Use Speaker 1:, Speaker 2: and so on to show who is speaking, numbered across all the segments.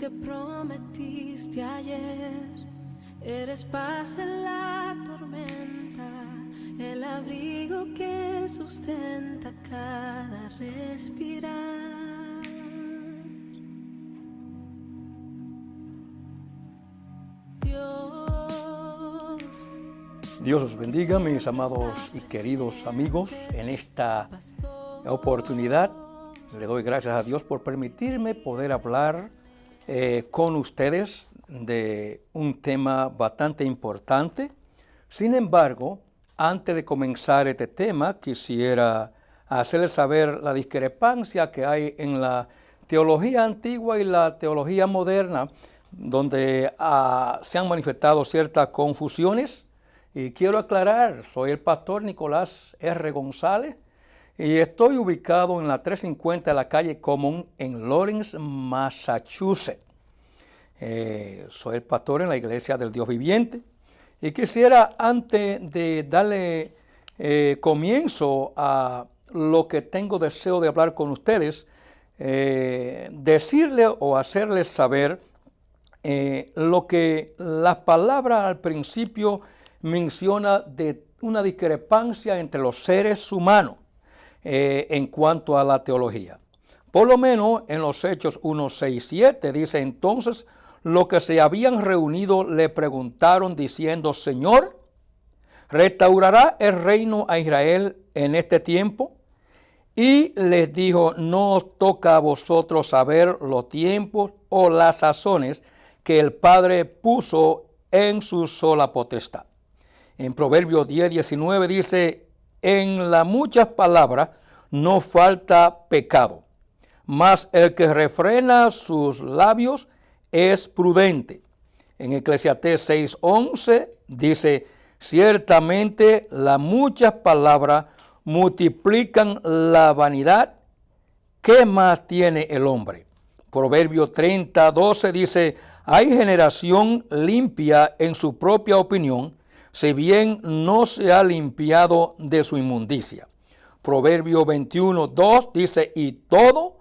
Speaker 1: que prometiste ayer, eres paz en la tormenta, el abrigo que sustenta cada respirar.
Speaker 2: Dios os bendiga, mis amados y queridos amigos. En esta oportunidad le doy gracias a Dios por permitirme poder hablar con ustedes de un tema bastante importante. Sin embargo, antes de comenzar este tema, quisiera hacerles saber la discrepancia que hay en la teología antigua y la teología moderna, donde se han manifestado ciertas confusiones. Y quiero aclarar, soy el pastor Nicolás R. González y estoy ubicado en la 350 de la calle Common en Lawrence, Massachusetts. Soy el pastor en la Iglesia del Dios Viviente y quisiera, antes de darle comienzo a lo que tengo deseo de hablar con ustedes, decirle o hacerles saber lo que la palabra al principio menciona de una discrepancia entre los seres humanos en cuanto a la teología. Por lo menos en los Hechos 1, 6, 7 dice: entonces los que se habían reunido le preguntaron diciendo: Señor, ¿restaurará el reino a Israel en este tiempo? Y les dijo: no os toca a vosotros saber los tiempos o las sazones que el Padre puso en su sola potestad. En Proverbios 10, 19 dice: en las muchas palabras no falta pecado, mas el que refrena sus labios es prudente. En Eclesiastés 6, 11 dice: ciertamente las muchas palabras multiplican la vanidad. ¿Qué más tiene el hombre? Proverbios 30, 12 dice: hay generación limpia en su propia opinión, si bien no se ha limpiado de su inmundicia. Proverbio 21, 2 dice: y todo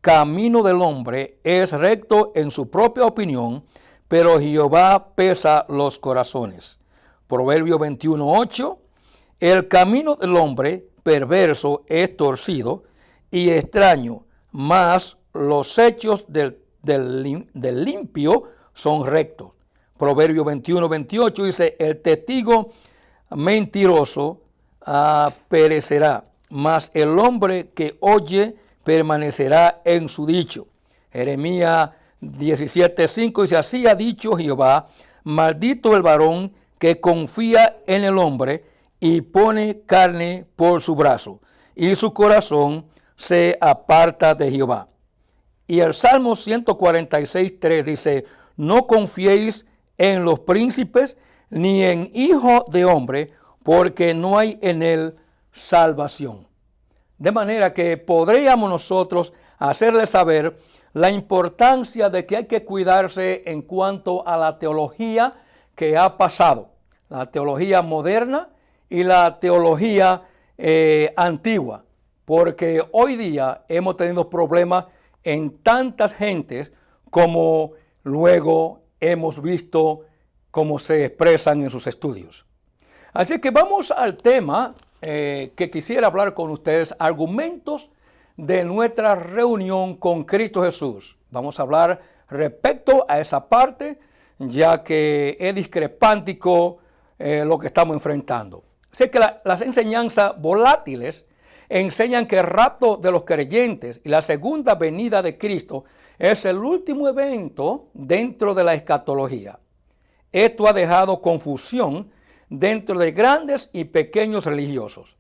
Speaker 2: camino del hombre es recto en su propia opinión, pero Jehová pesa los corazones. Proverbio 21, 8, el camino del hombre perverso es torcido y extraño, mas los hechos del limpio son rectos. Proverbio 21, 28 dice: el testigo mentiroso perecerá, mas el hombre que oye permanecerá en su dicho. Jeremías 17, 5 dice: así ha dicho Jehová, maldito el varón que confía en el hombre y pone carne por su brazo, y su corazón se aparta de Jehová. Y el Salmo 146, 3 dice: no confiéis en los príncipes, ni en hijo de hombre, porque no hay en él salvación. De manera que podríamos nosotros hacerles saber la importancia de que hay que cuidarse en cuanto a la teología que ha pasado, la teología moderna y la teología antigua, porque hoy día hemos tenido problemas en tantas gentes como luego hemos visto cómo se expresan en sus estudios. Así que vamos al tema que quisiera hablar con ustedes: argumentos de nuestra reunión con Cristo Jesús. Vamos a hablar respecto a esa parte, ya que es discrepántico lo que estamos enfrentando. Así que las enseñanzas volátiles enseñan que el rapto de los creyentes y la segunda venida de Cristo es el último evento dentro de la escatología. Esto ha dejado confusión dentro de grandes y pequeños religiosos.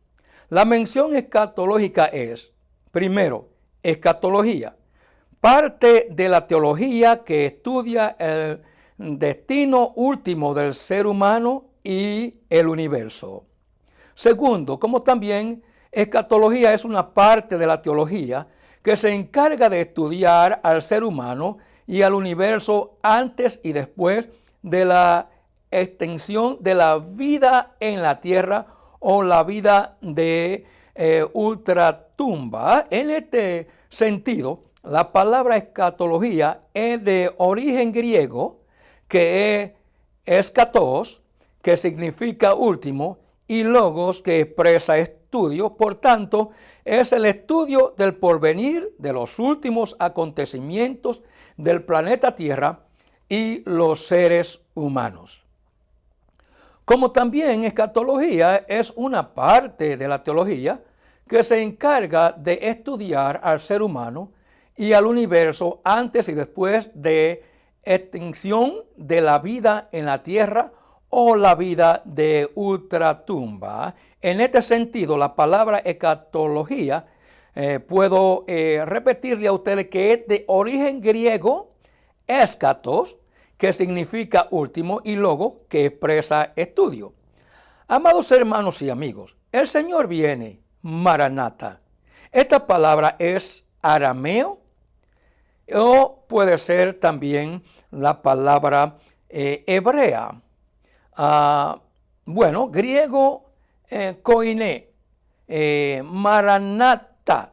Speaker 2: La mención escatológica es, primero, escatología, parte de la teología que estudia el destino último del ser humano y el universo. Segundo, como también escatología es una parte de la teología que se encarga de estudiar al ser humano y al universo antes y después de la extensión de la vida en la tierra o la vida de ultratumba. En este sentido, la palabra escatología es de origen griego, que es eschatos, que significa último, y logos, que expresa estudio. Por tanto, es el estudio del porvenir, de los últimos acontecimientos del planeta Tierra y los seres humanos. Como también escatología es una parte de la teología que se encarga de estudiar al ser humano y al universo antes y después de extinción de la vida en la tierra o la vida de ultratumba. En este sentido, la palabra escatología, puedo repetirle a ustedes que es de origen griego, eschatos, que significa último, y logo, que expresa estudio. Amados hermanos y amigos, el Señor viene, Maranatha. Esta palabra es arameo o puede ser también la palabra hebrea. Griego, koiné, Maranatha,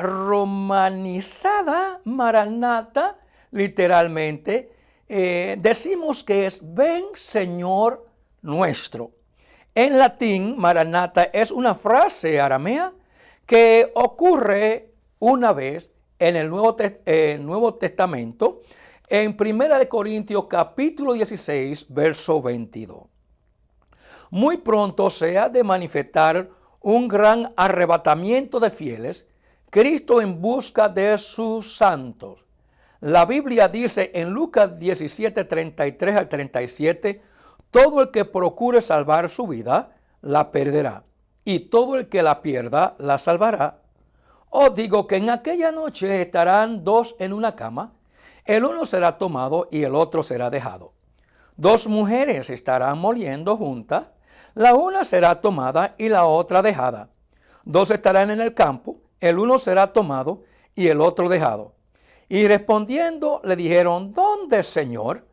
Speaker 2: romanizada, Maranatha, literalmente, decimos que es ven Señor nuestro. En latín, Maranatha es una frase aramea que ocurre una vez en el Nuevo Testamento, en 1 Corintios capítulo 16, verso 22. Muy pronto se ha de manifestar un gran arrebatamiento de fieles, Cristo en busca de sus santos. La Biblia dice en Lucas 17, 33 al 37, todo el que procure salvar su vida, la perderá, y todo el que la pierda, la salvará. Os digo que en aquella noche estarán dos en una cama, el uno será tomado y el otro será dejado. Dos mujeres estarán moliendo juntas, la una será tomada y la otra dejada. Dos estarán en el campo, el uno será tomado y el otro dejado. Y respondiendo le dijeron, ¿dónde, Señor?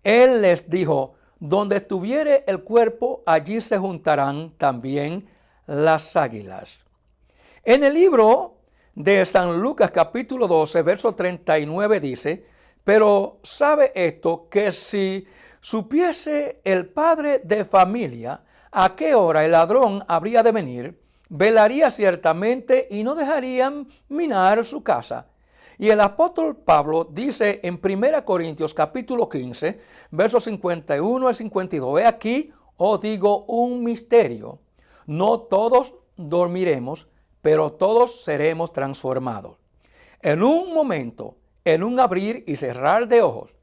Speaker 2: Él les dijo, donde estuviere el cuerpo, allí se juntarán también las águilas. En el libro de San Lucas capítulo 12, verso 39 dice, pero sabe esto, que si supiese el padre de familia a qué hora el ladrón habría de venir, velaría ciertamente y no dejaría minar su casa. Y el apóstol Pablo dice en 1 Corintios capítulo 15, versos 51 al 52, he aquí, os digo un misterio, no todos dormiremos, pero todos seremos transformados. En un momento, en un abrir y cerrar de ojos,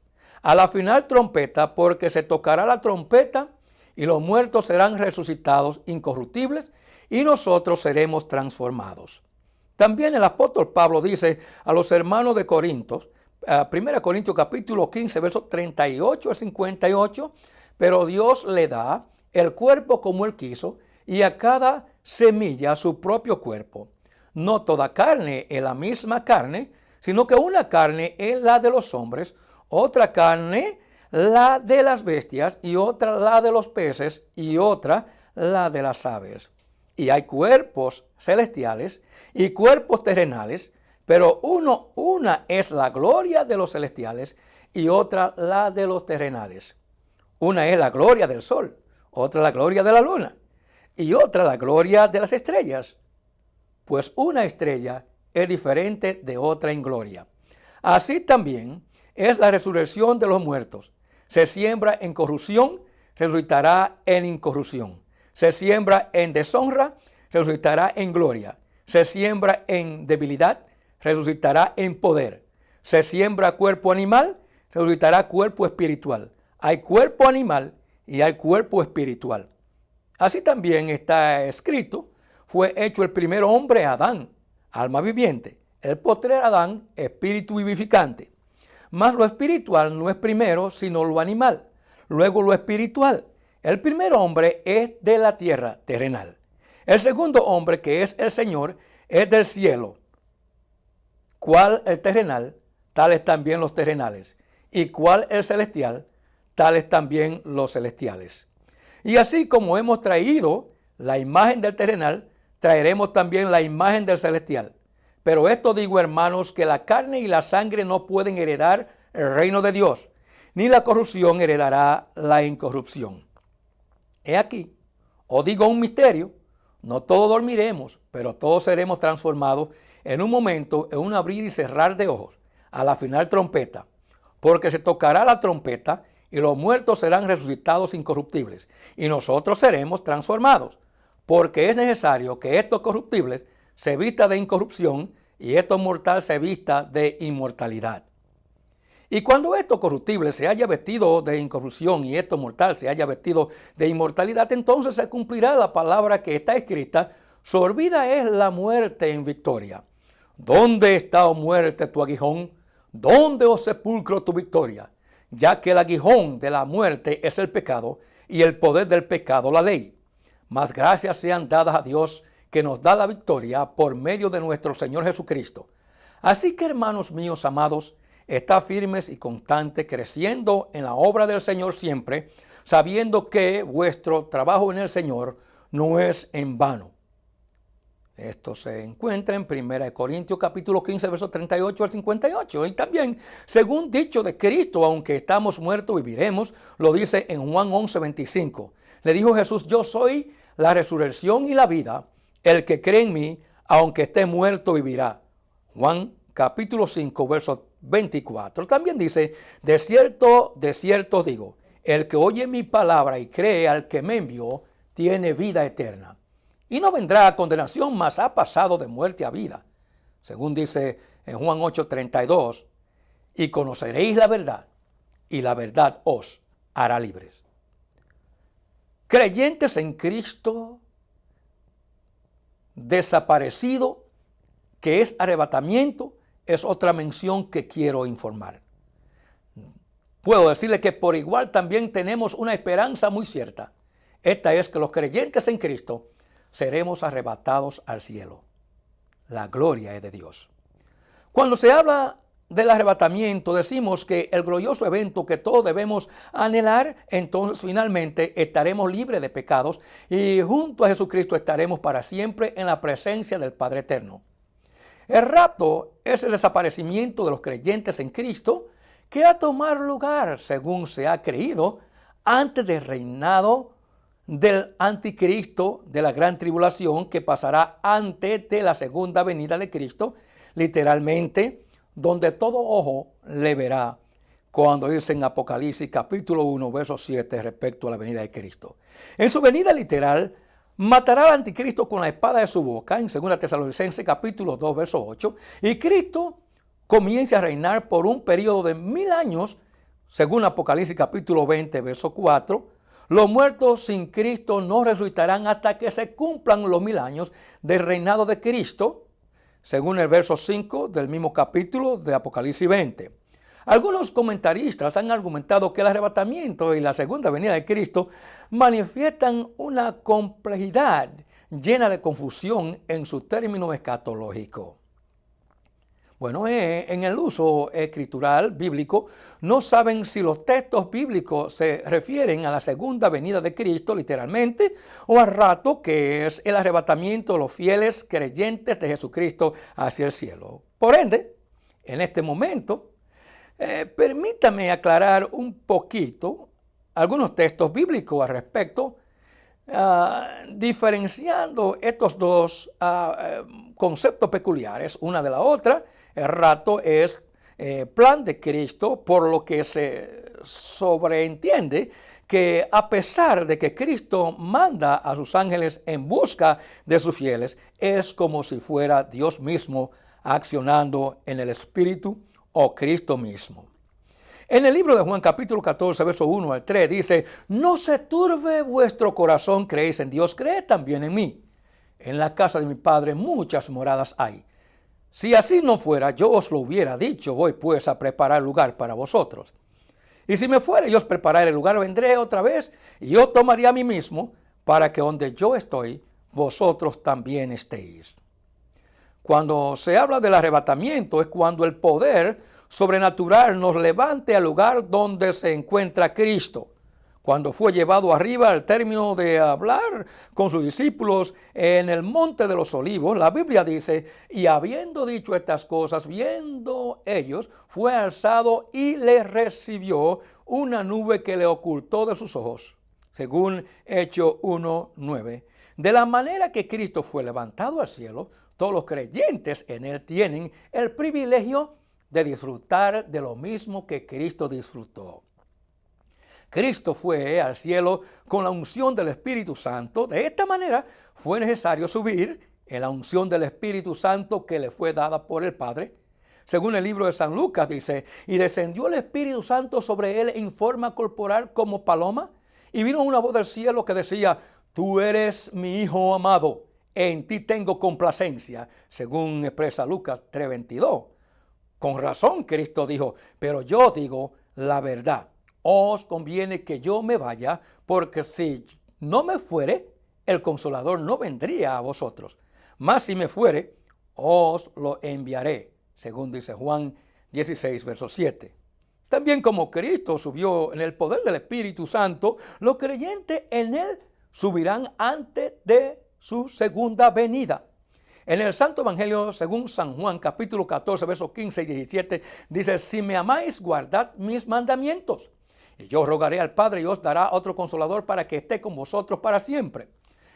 Speaker 2: a la final trompeta, porque se tocará la trompeta y los muertos serán resucitados incorruptibles y nosotros seremos transformados. También el apóstol Pablo dice a los hermanos de Corintios, 1 Corintios capítulo 15, versos 38 al 58, pero Dios le da el cuerpo como Él quiso y a cada semilla su propio cuerpo. No toda carne es la misma carne, sino que una carne es la de los hombres, otra carne la de las bestias y otra la de los peces y otra la de las aves. Y hay cuerpos celestiales y cuerpos terrenales, pero una es la gloria de los celestiales y otra la de los terrenales. Una es la gloria del sol, otra la gloria de la luna y otra la gloria de las estrellas. Pues una estrella es diferente de otra en gloria. Así también es la resurrección de los muertos. Se siembra en corrupción, resucitará en incorrupción. Se siembra en deshonra, resucitará en gloria. Se siembra en debilidad, resucitará en poder. Se siembra cuerpo animal, resucitará cuerpo espiritual. Hay cuerpo animal y hay cuerpo espiritual. Así también está escrito, fue hecho el primer hombre Adán, alma viviente. El postrer Adán, espíritu vivificante. Mas lo espiritual no es primero, sino lo animal. Luego lo espiritual. El primer hombre es de la tierra, terrenal. El segundo hombre, que es el Señor, es del cielo. ¿Cuál el terrenal? Tales también los terrenales. ¿Y cuál el celestial? Tales también los celestiales. Y así como hemos traído la imagen del terrenal, traeremos también la imagen del celestial. Pero esto digo, hermanos, que la carne y la sangre no pueden heredar el reino de Dios, ni la corrupción heredará la incorrupción. He aquí, os digo un misterio, no todos dormiremos, pero todos seremos transformados en un momento, en un abrir y cerrar de ojos, a la final trompeta, porque se tocará la trompeta y los muertos serán resucitados incorruptibles, y nosotros seremos transformados, porque es necesario que estos corruptibles se vista de incorrupción y esto mortal se vista de inmortalidad. Y cuando esto corruptible se haya vestido de incorrupción y esto mortal se haya vestido de inmortalidad, entonces se cumplirá la palabra que está escrita: sorbida es la muerte en victoria. ¿Dónde está, oh muerte, tu aguijón? ¿Dónde, oh sepulcro, tu victoria? Ya que el aguijón de la muerte es el pecado y el poder del pecado la ley. Mas gracias sean dadas a Dios, que nos da la victoria por medio de nuestro Señor Jesucristo. Así que, hermanos míos amados, está firmes y constantes, creciendo en la obra del Señor siempre, sabiendo que vuestro trabajo en el Señor no es en vano. Esto se encuentra en 1 Corintios capítulo 15, versos 38 al 58. Y también, según dicho de Cristo, aunque estamos muertos, viviremos, lo dice en Juan 11, 25. Le dijo Jesús: yo soy la resurrección y la vida. El que cree en mí, aunque esté muerto, vivirá. Juan capítulo 5, verso 24. También dice: de cierto os digo, el que oye mi palabra y cree al que me envió, tiene vida eterna. Y no vendrá a condenación, mas ha pasado de muerte a vida. Según dice en Juan 8, 32, y conoceréis la verdad, y la verdad os hará libres. Creyentes en Cristo, desaparecido, que es arrebatamiento, es otra mención que quiero informar. Puedo decirle que por igual también tenemos una esperanza muy cierta. Esta es que los creyentes en Cristo seremos arrebatados al cielo. La gloria es de Dios. Cuando se habla del arrebatamiento, decimos que el glorioso evento que todos debemos anhelar, entonces finalmente estaremos libres de pecados y junto a Jesucristo estaremos para siempre en la presencia del Padre Eterno. El rapto es el desaparecimiento de los creyentes en Cristo que ha tomado lugar, según se ha creído, antes del reinado del anticristo, de la gran tribulación que pasará antes de la segunda venida de Cristo, literalmente, donde todo ojo le verá, cuando dice en Apocalipsis capítulo 1, verso 7, respecto a la venida de Cristo. En su venida literal, matará al anticristo con la espada de su boca, en 2 Tesalonicenses capítulo 2, verso 8, y Cristo comienza a reinar por un periodo de 1000 años, según Apocalipsis capítulo 20, verso 4, los muertos sin Cristo no resucitarán hasta que se cumplan los 1000 años del reinado de Cristo, según el verso 5 del mismo capítulo de Apocalipsis 20. Algunos comentaristas han argumentado que el arrebatamiento y la segunda venida de Cristo manifiestan una complejidad llena de confusión en su término escatológico. Bueno, en el uso escritural bíblico no saben si los textos bíblicos se refieren a la segunda venida de Cristo literalmente o al rato que es el arrebatamiento de los fieles creyentes de Jesucristo hacia el cielo. Por ende, en este momento, permítame aclarar un poquito algunos textos bíblicos al respecto, diferenciando estos dos conceptos peculiares una de la otra. El rato es plan de Cristo, por lo que se sobreentiende que a pesar de que Cristo manda a sus ángeles en busca de sus fieles, es como si fuera Dios mismo accionando en el Espíritu o Cristo mismo. En el libro de Juan capítulo 14, verso 1 al 3 dice: no se turbe vuestro corazón, creéis en Dios, creed también en mí. En la casa de mi Padre muchas moradas hay. Si así no fuera, yo os lo hubiera dicho, voy pues a preparar lugar para vosotros. Y si me fuere, yo os prepararé el lugar, vendré otra vez, y yo tomaré a mí mismo, para que donde yo estoy, vosotros también estéis. Cuando se habla del arrebatamiento, es cuando el poder sobrenatural nos levante al lugar donde se encuentra Cristo. Cuando fue llevado arriba al término de hablar con sus discípulos en el monte de los olivos, la Biblia dice, y habiendo dicho estas cosas, viendo ellos, fue alzado y le recibió una nube que le ocultó de sus ojos, según Hechos 1:9. De la manera que Cristo fue levantado al cielo, todos los creyentes en él tienen el privilegio de disfrutar de lo mismo que Cristo disfrutó. Cristo fue al cielo con la unción del Espíritu Santo. De esta manera fue necesario subir en la unción del Espíritu Santo que le fue dada por el Padre. Según el libro de San Lucas dice, y descendió el Espíritu Santo sobre él en forma corporal como paloma, y vino una voz del cielo que decía, tú eres mi Hijo amado, en ti tengo complacencia, según expresa Lucas 3:22. Con razón Cristo dijo, pero yo digo la verdad. Os conviene que yo me vaya, porque si no me fuere, el Consolador no vendría a vosotros. Mas si me fuere, os lo enviaré, según dice Juan 16, verso 7. También como Cristo subió en el poder del Espíritu Santo, los creyentes en él subirán antes de su segunda venida. En el Santo Evangelio, según San Juan, capítulo 14, versos 15 y 17, dice, si me amáis, guardad mis mandamientos. Y yo rogaré al Padre y os dará otro Consolador para que esté con vosotros para siempre.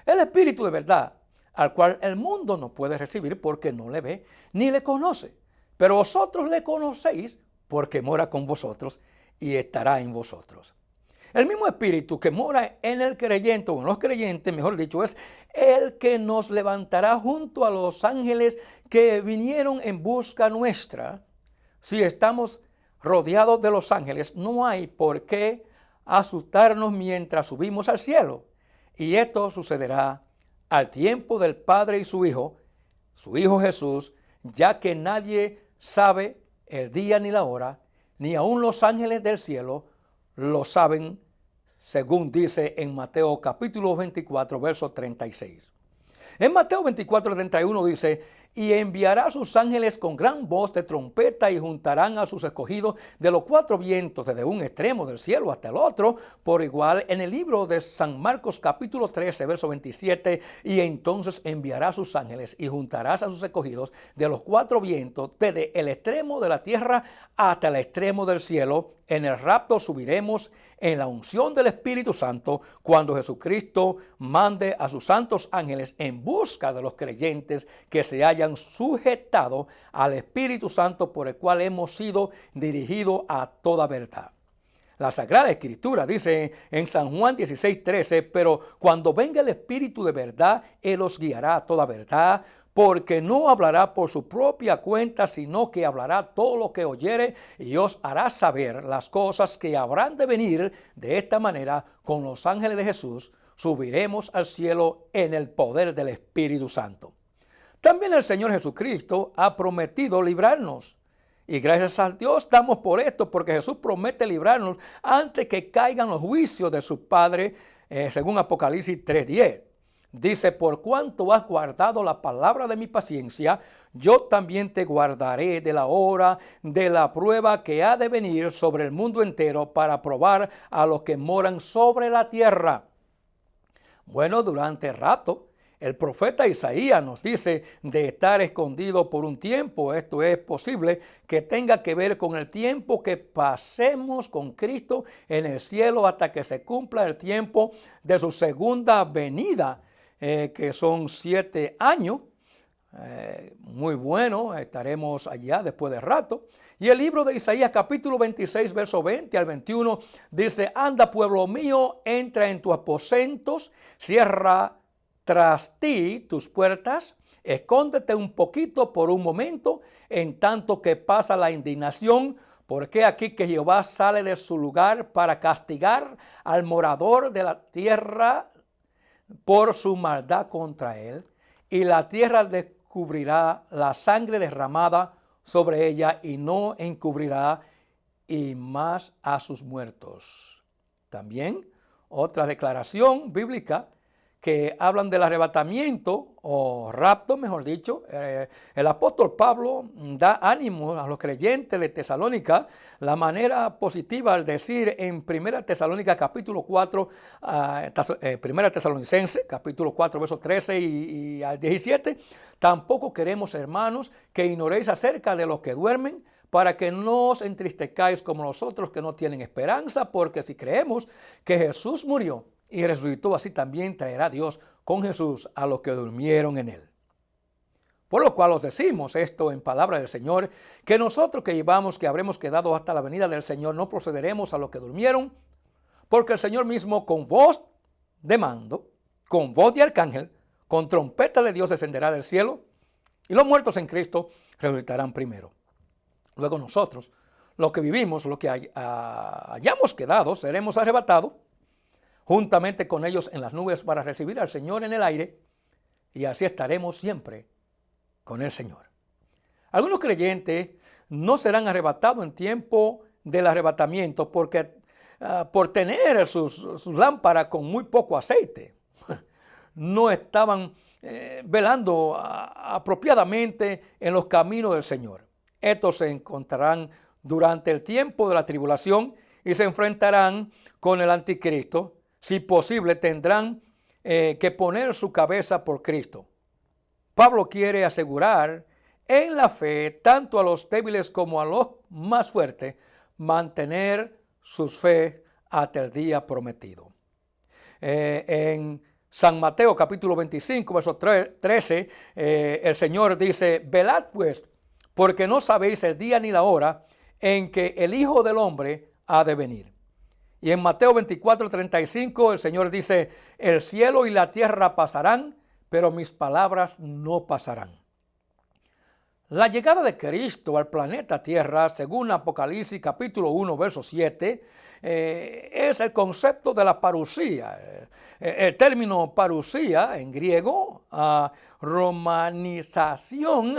Speaker 2: El Espíritu de verdad, al cual el mundo no puede recibir porque no le ve ni le conoce. Pero vosotros le conocéis porque mora con vosotros y estará en vosotros. El mismo Espíritu que mora en el creyente o en los creyentes, mejor dicho, es el que nos levantará junto a los ángeles que vinieron en busca nuestra. Si estamos rodeados de los ángeles, no hay por qué asustarnos mientras subimos al cielo. Y esto sucederá al tiempo del Padre y su Hijo Jesús, ya que nadie sabe el día ni la hora, ni aun los ángeles del cielo lo saben, según dice en Mateo capítulo 24, verso 36. En Mateo 24, 31 dice, y enviará a sus ángeles con gran voz de trompeta y juntarán a sus escogidos de los cuatro vientos, desde un extremo del cielo hasta el otro, por igual. En el libro de San Marcos capítulo 13, verso 27, y entonces enviará a sus ángeles y juntarás a sus escogidos de los cuatro vientos, desde el extremo de la tierra hasta el extremo del cielo. En el rapto subiremos en la unción del Espíritu Santo, cuando Jesucristo mande a sus santos ángeles en busca de los creyentes que se hayan sujetado al Espíritu Santo, por el cual hemos sido dirigidos a toda verdad. La Sagrada Escritura dice en San Juan 16:13, pero cuando venga el Espíritu de verdad, Él os guiará a toda verdad, porque no hablará por su propia cuenta, sino que hablará todo lo que oyere y os hará saber las cosas que habrán de venir. De esta manera, con los ángeles de Jesús, subiremos al cielo en el poder del Espíritu Santo. También el Señor Jesucristo ha prometido librarnos. Y gracias a Dios damos por esto, porque Jesús promete librarnos antes que caigan los juicios de su Padre, según Apocalipsis 3:10. Dice, por cuanto has guardado la palabra de mi paciencia, yo también te guardaré de la hora de la prueba que ha de venir sobre el mundo entero para probar a los que moran sobre la tierra. Bueno, durante rato, el profeta Isaías nos dice de estar escondido por un tiempo. Esto es posible que tenga que ver con el tiempo que pasemos con Cristo en el cielo hasta que se cumpla el tiempo de su segunda venida, que son 7 años. Muy bueno, estaremos allá después de rato. Y el libro de Isaías capítulo 26, verso 20 al 21 dice, anda pueblo mío, entra en tus aposentos, cierra tras ti tus puertas, escóndete un poquito por un momento, en tanto que pasa la indignación, porque aquí que Jehová sale de su lugar para castigar al morador de la tierra por su maldad contra él, y la tierra descubrirá la sangre derramada sobre ella y no encubrirá y más a sus muertos. También otra declaración bíblica que hablan del arrebatamiento o rapto, mejor dicho, el apóstol Pablo da ánimo a los creyentes de Tesalónica, la manera positiva al decir en 1 Tesalónica capítulo 4, 1 Tesalonicense capítulo 4 versos 13 y al 17, tampoco queremos, hermanos, que ignoréis acerca de los que duermen, para que no os entristezcáis como nosotros que no tienen esperanza, porque si creemos que Jesús murió y resucitó, así también traerá Dios con Jesús a los que durmieron en él. Por lo cual os decimos esto en palabra del Señor, que nosotros que llevamos, que habremos quedado hasta la venida del Señor, no procederemos a los que durmieron, porque el Señor mismo con voz de mando, con voz de arcángel, con trompeta de Dios descenderá del cielo, y los muertos en Cristo resucitarán primero. Luego nosotros, los que vivimos, los que hayamos quedado, seremos arrebatados juntamente con ellos en las nubes para recibir al Señor en el aire, y así estaremos siempre con el Señor. Algunos creyentes no serán arrebatados en tiempo del arrebatamiento porque por tener sus lámparas con muy poco aceite, no estaban velando apropiadamente en los caminos del Señor. Estos se encontrarán durante el tiempo de la tribulación y se enfrentarán con el anticristo. Si posible, tendrán que poner su cabeza por Cristo. Pablo quiere asegurar en la fe, tanto a los débiles como a los más fuertes, mantener sus fe hasta el día prometido. En San Mateo capítulo 25, verso 13, el Señor dice: velad pues, porque no sabéis el día ni la hora en que el Hijo del Hombre ha de venir. Y en Mateo 24, 35, el Señor dice: el cielo y la tierra pasarán, pero mis palabras no pasarán. La llegada de Cristo al planeta Tierra, según Apocalipsis capítulo 1, verso 7, es el concepto de la parusía. El término parusía en griego, romanización,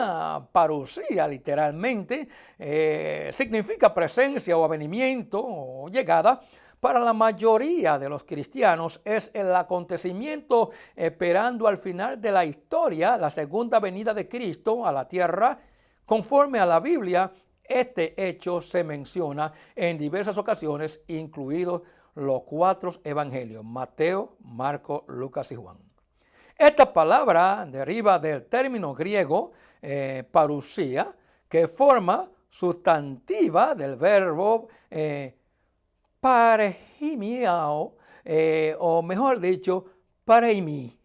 Speaker 2: parusía literalmente, significa presencia o avenimiento o llegada. Para la mayoría de los cristianos es el acontecimiento esperando al final de la historia, la segunda venida de Cristo a la tierra. Conforme a la Biblia, este hecho se menciona en diversas ocasiones, incluidos los 4 evangelios: Mateo, Marcos, Lucas y Juan. Esta palabra deriva del término griego parusía, que forma sustantiva del verbo parehimiao, o mejor dicho, pareimi.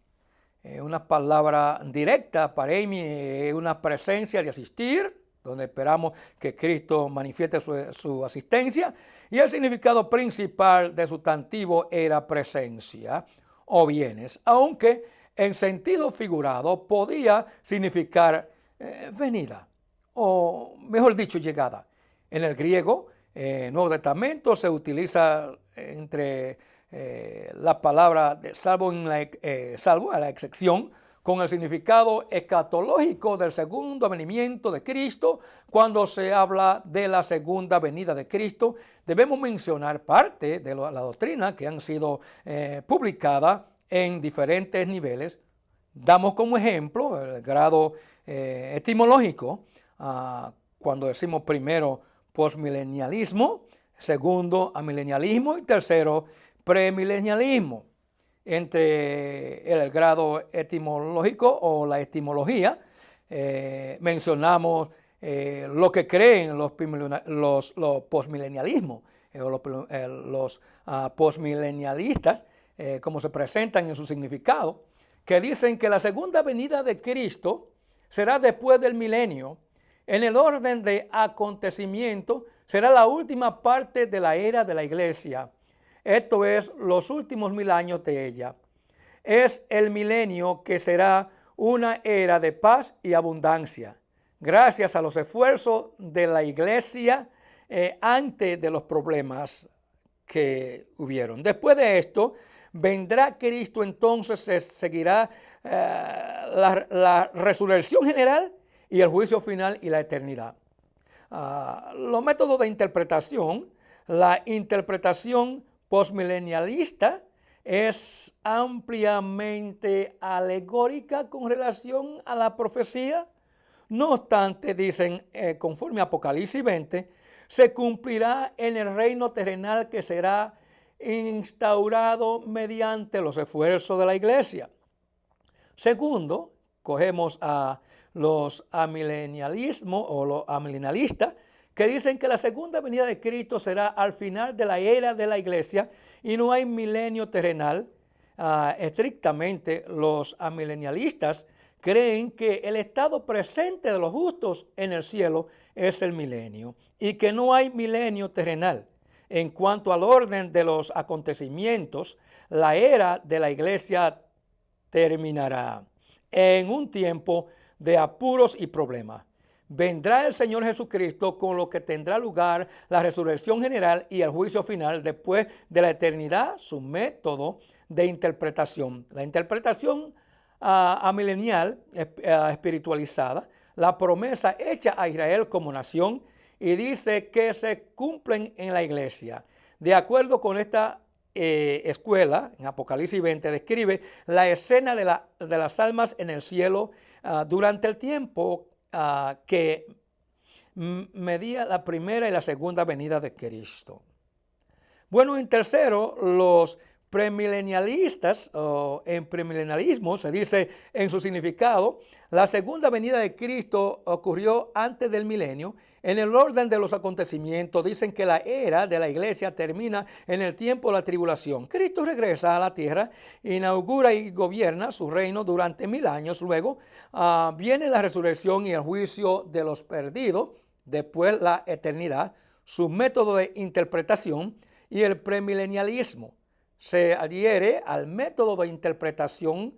Speaker 2: Una palabra directa. Pareimi es una presencia de asistir, donde esperamos que Cristo manifieste su asistencia, y el significado principal de sustantivo era presencia o bienes, aunque en sentido figurado podía significar venida, o mejor dicho, llegada. En el griego, Nuevo Testamento, se utiliza entre la palabra salvo a la excepción, con el significado escatológico del segundo venimiento de Cristo. Cuando se habla de la segunda venida de Cristo, debemos mencionar parte de la doctrina que han sido publicadas en diferentes niveles. Damos como ejemplo el grado etimológico, cuando decimos primero postmilenialismo, segundo amilenialismo y tercero premilenialismo. Entre el grado etimológico o la etimología, mencionamos lo que creen los postmilenialismos, los postmilenialistas, como se presentan en su significado, que dicen que la segunda venida de Cristo será después del milenio. En el orden de acontecimiento, será la última parte de la era de la iglesia. Esto es, los últimos 1000 años de ella. Es el milenio que será una era de paz y abundancia, gracias a los esfuerzos de la iglesia antes de los problemas que hubieron. Después de esto, vendrá Cristo, entonces se seguirá la resurrección general y el juicio final y la eternidad. Los métodos de interpretación: la interpretación postmilenialista es ampliamente alegórica con relación a la profecía. No obstante, dicen, conforme a Apocalipsis 20, se cumplirá en el reino terrenal que será instaurado mediante los esfuerzos de la iglesia. Segundo, cogemos a los amilenialismos o los amilenialistas que dicen que la segunda venida de Cristo será al final de la era de la iglesia y no hay milenio terrenal. Estrictamente, los amilenialistas creen que el estado presente de los justos en el cielo es el milenio y que no hay milenio terrenal. En cuanto al orden de los acontecimientos, la era de la iglesia terminará en un tiempo de apuros y problemas. Vendrá el Señor Jesucristo, con lo que tendrá lugar la resurrección general y el juicio final después de la eternidad, su método de interpretación. La interpretación amilenial, espiritualizada, la promesa hecha a Israel como nación, y dice que se cumplen en la iglesia. De acuerdo con esta escuela, en Apocalipsis 20, describe la escena de las almas en el cielo durante el tiempo que medía la primera y la segunda venida de Cristo. Bueno, en tercero, los premilenialistas, o en premilenialismo se dice en su significado, la segunda venida de Cristo ocurrió antes del milenio. En el orden de los acontecimientos dicen que la era de la iglesia termina en el tiempo de la tribulación. Cristo regresa a la tierra, inaugura y gobierna su reino durante 1000 años. Luego viene la resurrección y el juicio de los perdidos, después la eternidad, su método de interpretación y el premilenialismo se adhiere al método de interpretación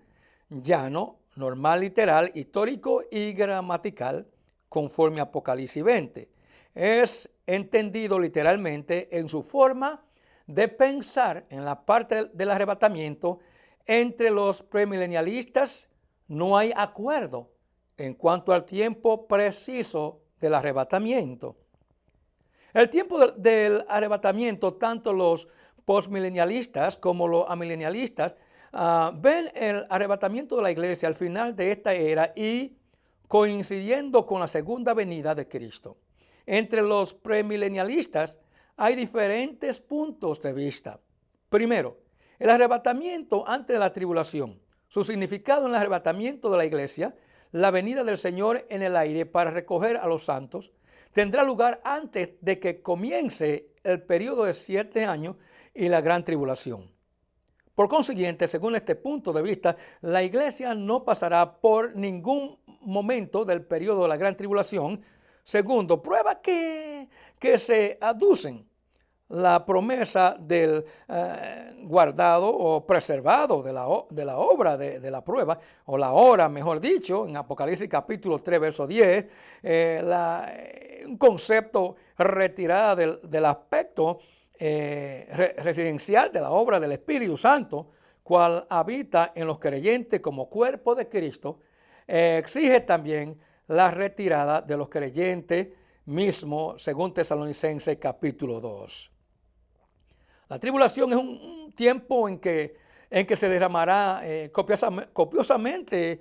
Speaker 2: llano, normal, literal, histórico y gramatical, conforme a Apocalipsis 20. Es entendido literalmente en su forma de pensar en la parte del arrebatamiento. Entre los premilenialistas no hay acuerdo en cuanto al tiempo preciso del arrebatamiento. El tiempo del arrebatamiento, tanto los postmilenialistas como los amilenialistas ven el arrebatamiento de la iglesia al final de esta era y coincidiendo con la segunda venida de Cristo. Entre los premilenialistas hay diferentes puntos de vista. Primero, el arrebatamiento antes de la tribulación. Su significado en el arrebatamiento de la iglesia, la venida del Señor en el aire para recoger a los santos, tendrá lugar antes de que comience el periodo de 7 años y la gran tribulación. Por consiguiente, según este punto de vista, la iglesia no pasará por ningún momento del periodo de la gran tribulación. Segundo, pruebas que se aducen la promesa del guardado o preservado de la obra de la prueba, o la hora, mejor dicho, en Apocalipsis capítulo 3, verso 10, un concepto retirado del aspecto residencial de la obra del Espíritu Santo, cual habita en los creyentes como cuerpo de Cristo, exige también la retirada de los creyentes mismo, según Tesalonicenses capítulo 2. La tribulación es un tiempo en que se derramará copiosamente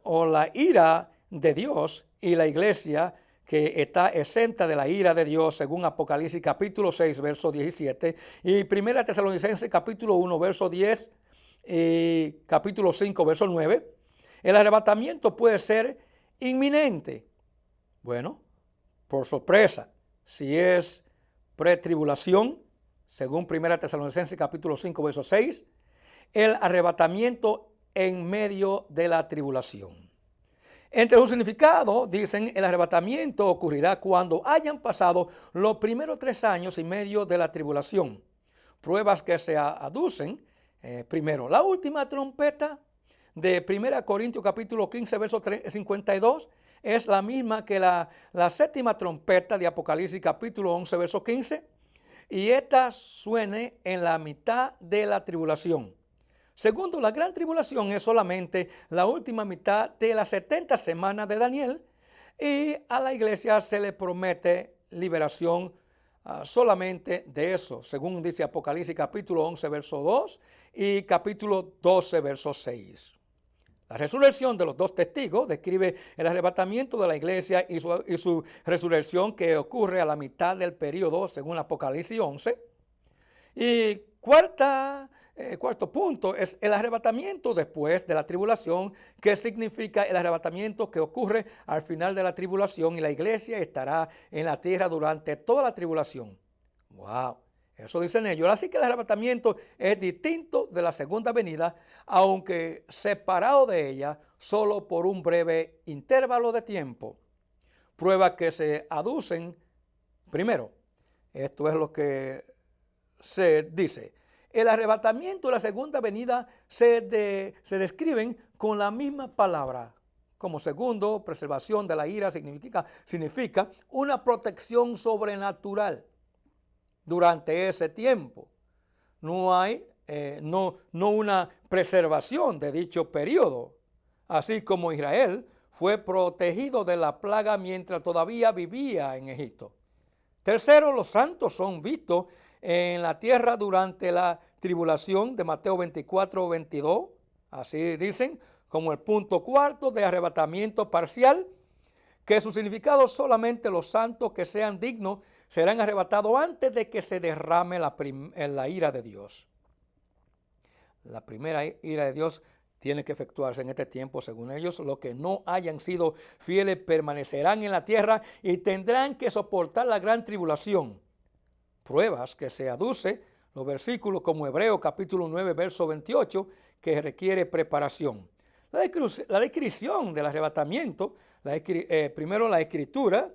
Speaker 2: o la ira de Dios, y la iglesia que está exenta de la ira de Dios, según Apocalipsis capítulo 6, verso 17, y 1 Tesalonicenses capítulo 1, verso 10, y capítulo 5, verso 9. El arrebatamiento puede ser inminente. Bueno, por sorpresa, si es pretribulación, según 1 Tesalonicenses capítulo 5, verso 6, el arrebatamiento en medio de la tribulación. Entre su significado, dicen, el arrebatamiento ocurrirá cuando hayan pasado los primeros 3 años y medio de la tribulación. Pruebas que se aducen, primero, la última trompeta de 1 Corintios capítulo 15, verso 52, es la misma que la séptima trompeta de Apocalipsis capítulo 11, verso 15, y esta suene en la mitad de la tribulación. Segundo, la gran tribulación es solamente la última mitad de las 70 semanas de Daniel, y a la iglesia se le promete liberación solamente de eso, según dice Apocalipsis capítulo 11, verso 2 y capítulo 12, verso 6. La resurrección de los dos testigos describe el arrebatamiento de la iglesia y su resurrección que ocurre a la mitad del periodo, según Apocalipsis 11. Y cuarto punto es el arrebatamiento después de la tribulación, que significa el arrebatamiento que ocurre al final de la tribulación y la iglesia estará en la tierra durante toda la tribulación. ¡Wow! Eso dicen ellos. Así que el arrebatamiento es distinto de la segunda venida, aunque separado de ella solo por un breve intervalo de tiempo. Pruebas que se aducen primero. Esto es lo que se dice. El arrebatamiento y la segunda venida se describen con la misma palabra. Como segundo, preservación de la ira significa una protección sobrenatural durante ese tiempo. No hay no una preservación de dicho periodo, así como Israel fue protegido de la plaga mientras todavía vivía en Egipto. Tercero, los santos son vistos en la tierra durante la tribulación de Mateo 24, 22, así dicen, como el punto cuarto de arrebatamiento parcial, que su significado solamente los santos que sean dignos serán arrebatados antes de que se derrame la ira de Dios. La primera ira de Dios tiene que efectuarse en este tiempo, según ellos. Los que no hayan sido fieles permanecerán en la tierra y tendrán que soportar la gran tribulación. Pruebas que se aduce los versículos como Hebreo capítulo 9, verso 28, que requiere preparación. La descripción del arrebatamiento, primero la escritura,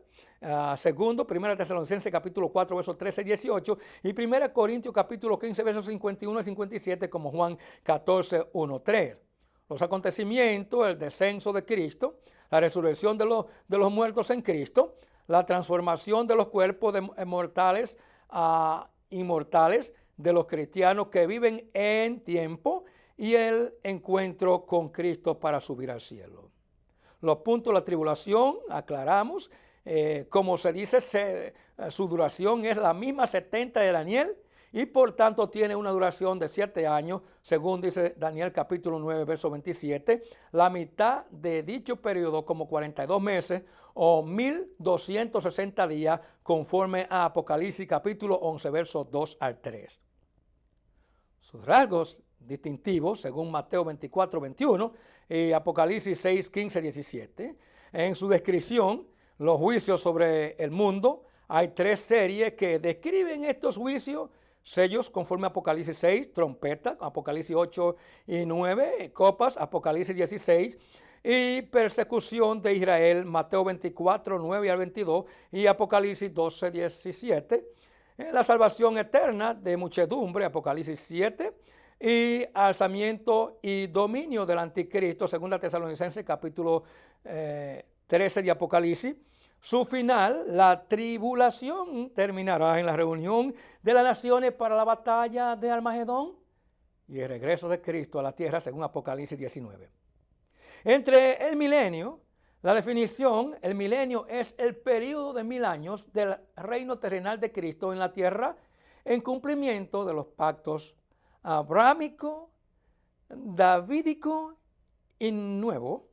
Speaker 2: segundo, 1 Tesalonicenses capítulo 4, versos 13 y 18, y 1 Corintios capítulo 15, versos 51 y 57, como Juan 14, 1, 3. Los acontecimientos, el descenso de Cristo, la resurrección de los muertos en Cristo, la transformación de los cuerpos mortales a inmortales de los cristianos que viven en tiempo, y el encuentro con Cristo para subir al cielo. Los puntos de la tribulación, aclaramos, como se dice, su duración es la misma 70 de Daniel y por tanto tiene una duración de 7 años, según dice Daniel capítulo 9, verso 27, la mitad de dicho periodo como 42 meses o 1260 días, conforme a Apocalipsis capítulo 11, versos 2 al 3. Sus rasgos distintivos, según Mateo 24, 21 y Apocalipsis 6, 15, 17. En su descripción, los juicios sobre el mundo, hay 3 series que describen estos juicios: sellos, conforme a Apocalipsis 6, trompeta, Apocalipsis 8 y 9, copas, Apocalipsis 16, y persecución de Israel, Mateo 24, 9 al 22, y Apocalipsis 12, 17. La salvación eterna de muchedumbre, Apocalipsis 7, y alzamiento y dominio del anticristo, 2 Tesalonicenses capítulo 13 de Apocalipsis. Su final, la tribulación, terminará en la reunión de las naciones para la batalla de Armagedón y el regreso de Cristo a la tierra, según Apocalipsis 19. Entre el milenio, la definición, el milenio es el periodo de 1000 años del reino terrenal de Cristo en la tierra, en cumplimiento de los pactos abrahámico, davídico y nuevo.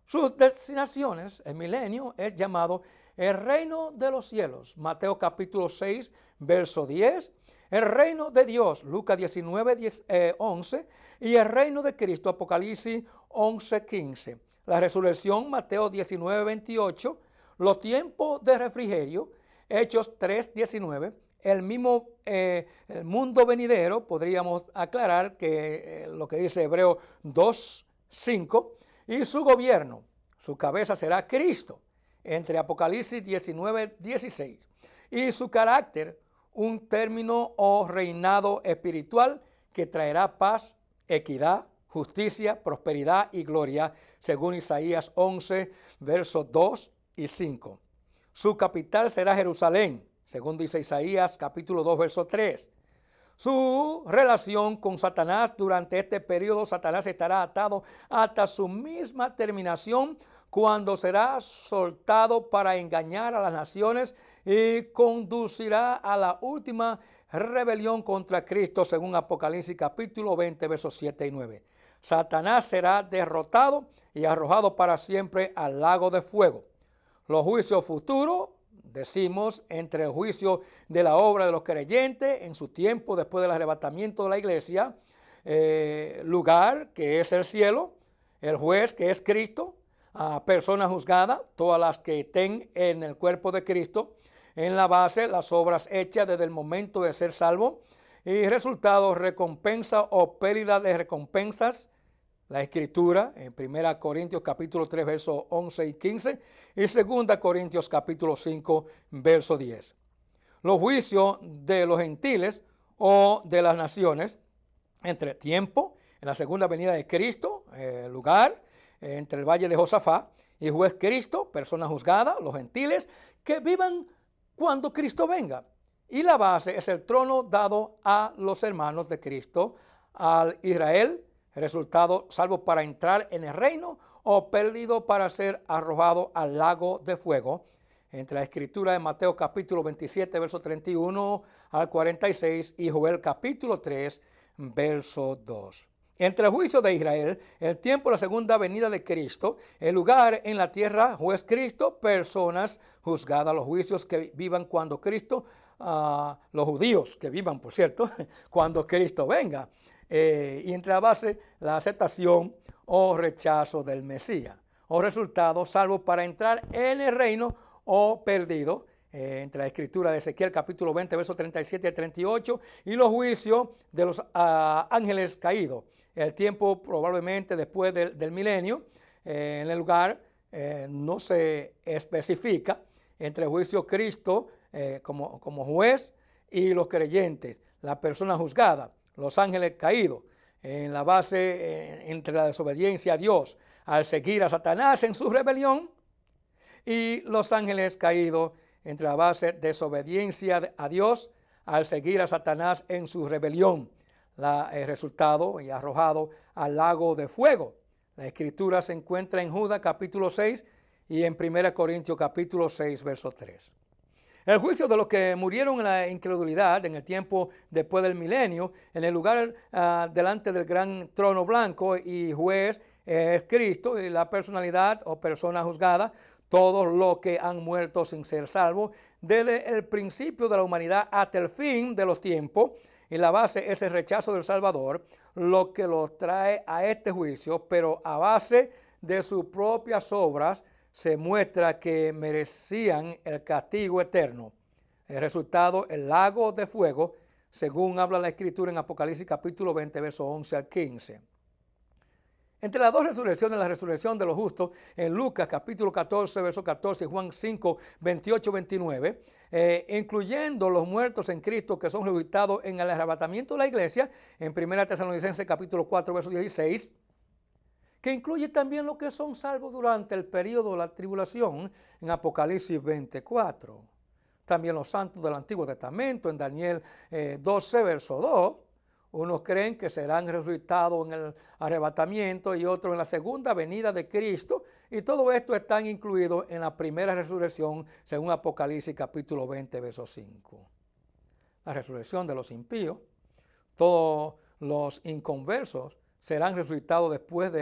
Speaker 2: Sus destinaciones, el milenio, es llamado el reino de los cielos, Mateo capítulo 6, verso 10, el reino de Dios, Lucas 19, 11, y el reino de Cristo, Apocalipsis 11, 15. La resurrección, Mateo 19, 28, los tiempos de refrigerio, Hechos 3, 19, el mundo venidero, podríamos aclarar que lo que dice Hebreo 2, 5, y su gobierno, su cabeza será Cristo, entre Apocalipsis 19, 16, y su carácter, un término o reinado espiritual que traerá paz, equidad, justicia, prosperidad y gloria, según Isaías 11, versos 2 y 5. Su capital será Jerusalén, según dice Isaías capítulo 2, verso 3. Su relación con Satanás durante este periodo, Satanás estará atado hasta su misma terminación, cuando será soltado para engañar a las naciones y conducirá a la última rebelión contra Cristo, según Apocalipsis capítulo 20, versos 7 y 9. Satanás será derrotado y arrojado para siempre al lago de fuego. Los juicios futuros, decimos, entre el juicio de la obra de los creyentes en su tiempo después del arrebatamiento de la iglesia, lugar que es el cielo, el juez que es Cristo, personas juzgadas, todas las que estén en el cuerpo de Cristo, en la base las obras hechas desde el momento de ser salvo y resultados, recompensa o pérdida de recompensas. La Escritura en 1 Corintios capítulo 3 versos 11 y 15 y 2 Corintios capítulo 5 verso 10. Los juicios de los gentiles o de las naciones entre tiempo, en la segunda venida de Cristo, lugar, entre el valle de Josafat, y juez Cristo, persona juzgada, los gentiles, que vivan cuando Cristo venga. Y la base es el trono dado a los hermanos de Cristo, al Israel, resultado salvo para entrar en el reino o perdido para ser arrojado al lago de fuego. Entre la escritura de Mateo capítulo 27, verso 31 al 46 y Joel capítulo 3, verso 2. Entre el juicio de Israel, el tiempo de la segunda venida de Cristo, el lugar en la tierra, juez Cristo, personas juzgadas, los juicios que vivan cuando Cristo, los judíos que vivan, por cierto, cuando Cristo venga. Y entre la base, la aceptación o rechazo del Mesías, o resultado, salvo para entrar en el reino o perdido. Entre la escritura de Ezequiel capítulo 20, versos 37 y 38, y los juicios de los ángeles caídos. El tiempo probablemente después del milenio, en el lugar no se especifica entre el juicio Cristo como juez y los creyentes, la persona juzgada, los ángeles caídos, en la base entre la desobediencia a Dios al seguir a Satanás en su rebelión y los ángeles caídos entre la base de desobediencia a Dios al seguir a Satanás en su rebelión. El resultado y arrojado al lago de fuego. La escritura se encuentra en Judas capítulo 6 y en 1 Corintios capítulo 6 verso 3. El juicio de los que murieron en la incredulidad en el tiempo después del milenio, en el lugar delante del gran trono blanco y juez es Cristo y la personalidad o persona juzgada, todos los que han muerto sin ser salvos, desde el principio de la humanidad hasta el fin de los tiempos, y la base es el rechazo del Salvador, lo que los trae a este juicio, pero a base de sus propias obras se muestra que merecían el castigo eterno. El resultado, el lago de fuego, según habla la Escritura en Apocalipsis capítulo 20, versos 11 al 15. Entre las dos resurrecciones, la resurrección de los justos, en Lucas capítulo 14, verso 14, y Juan 5, 28, 29, incluyendo los muertos en Cristo que son resucitados en el arrebatamiento de la iglesia, en 1 Tesalonicenses capítulo 4, verso 16, que incluye también los que son salvos durante el periodo de la tribulación, en Apocalipsis 24. También los santos del Antiguo Testamento, en Daniel 12, verso 2, unos creen que serán resucitados en el arrebatamiento y otros en la segunda venida de Cristo. Y todo esto está incluido en la primera resurrección, según Apocalipsis capítulo 20, verso 5. La resurrección de los impíos, todos los inconversos serán resucitados después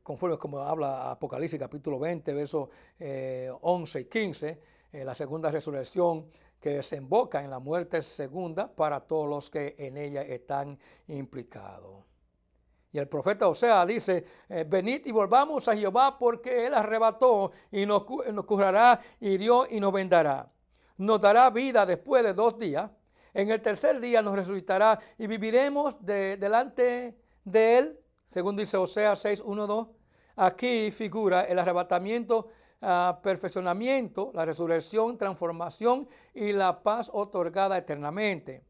Speaker 2: conforme como habla Apocalipsis capítulo 20, versos 11 y 15, la segunda resurrección que desemboca en la muerte segunda para todos los que en ella están implicados. Y el profeta Oseas dice, venid y volvamos a Jehová porque Él arrebató y nos curará, hirió y nos vendará. Nos dará vida después de 2 días. En el tercer día nos resucitará y viviremos delante de Él, según dice Oseas 6, 1, 2. Aquí figura el arrebatamiento, perfeccionamiento, la resurrección, transformación y la paz otorgada eternamente.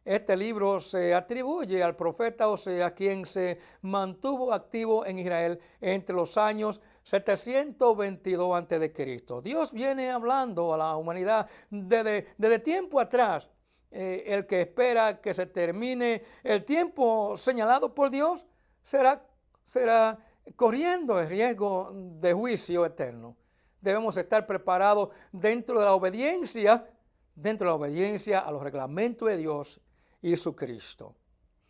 Speaker 2: Este libro se atribuye al profeta Oseas, quien se mantuvo activo en Israel entre los años 722 a.C. Dios viene hablando a la humanidad desde tiempo atrás. El que espera que se termine el tiempo señalado por Dios será corriendo el riesgo de juicio eterno. debemos estar preparados dentro de la obediencia a los reglamentos de Dios y su Cristo.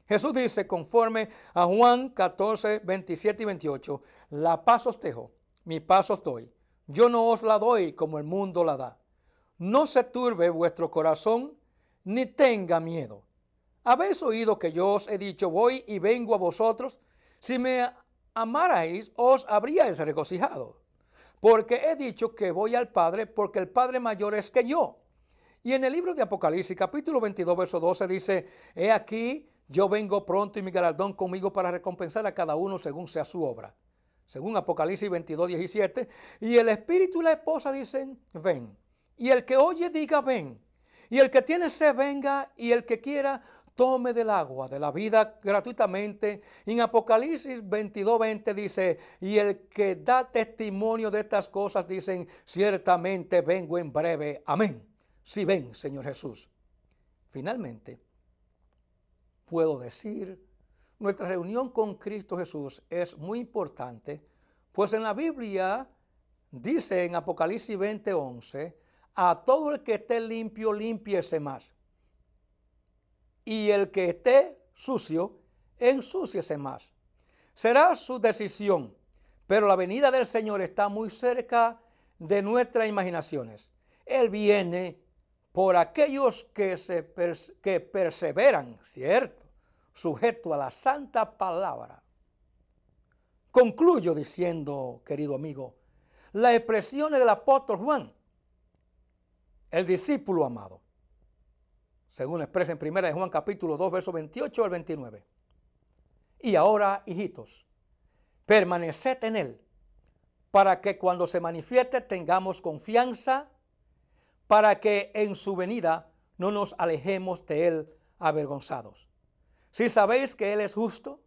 Speaker 2: Jesús dice, conforme a Juan 14, 27 y 28, la paz os dejo, mi paz os doy. Yo no os la doy como el mundo la da. No se turbe vuestro corazón, ni tenga miedo. Habéis oído que yo os he dicho, voy y vengo a vosotros. Si me amarais, os habríais regocijado. Porque he dicho que voy al Padre, porque el Padre mayor es que yo. Y en el libro de Apocalipsis, capítulo 22, verso 12, dice, he aquí, yo vengo pronto y mi galardón conmigo para recompensar a cada uno según sea su obra. Según Apocalipsis 22, 17. Y el Espíritu y la esposa dicen, ven. Y el que oye diga, ven. Y el que tiene sed venga, y el que quiera tome del agua de la vida gratuitamente. Y en Apocalipsis 22, 20 dice, y el que da testimonio de estas cosas dicen, ciertamente vengo en breve. Amén. Si ven, Señor Jesús. Finalmente, puedo decir, nuestra reunión con Cristo Jesús es muy importante, pues en la Biblia dice en Apocalipsis 20, 11, a todo el que esté limpio, límpiese más. Y el que esté sucio, ensúciese más. Será su decisión, pero la venida del Señor está muy cerca de nuestras imaginaciones. Él viene por aquellos que perseveran, ¿cierto?, sujeto a la santa palabra. Concluyo diciendo, querido amigo, las expresiones del apóstol Juan, el discípulo amado, según expresa en 1 Juan capítulo 2, versos 28 al 29. Y ahora, hijitos, permaneced en él, para que cuando se manifieste tengamos confianza, para que en su venida no nos alejemos de él avergonzados. Si sabéis que él es justo,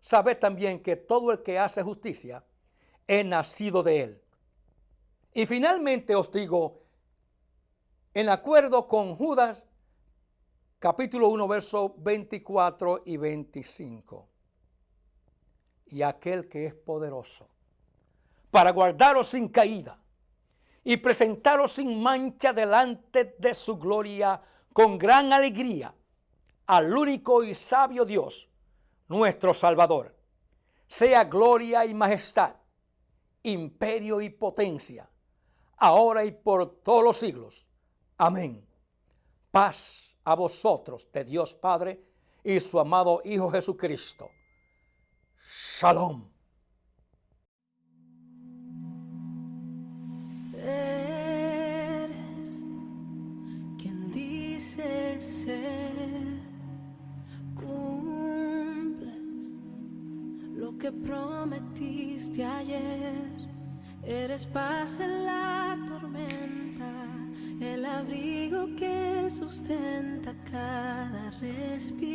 Speaker 2: sabed también que todo el que hace justicia es nacido de él. Y finalmente os digo, en acuerdo con Judas, capítulo 1, versos 24 y 25. Y aquel que es poderoso para guardaros sin caída y presentaros sin mancha delante de su gloria con gran alegría, al único y sabio Dios, nuestro Salvador, sea gloria y majestad, imperio y potencia, ahora y por todos los siglos. Amén. Paz a vosotros de Dios Padre y su amado Hijo Jesucristo. Shalom.
Speaker 1: Eres quien dice ser, cumples lo que prometiste ayer. Eres paz en la tormenta, el abrigo que sustenta cada respiro.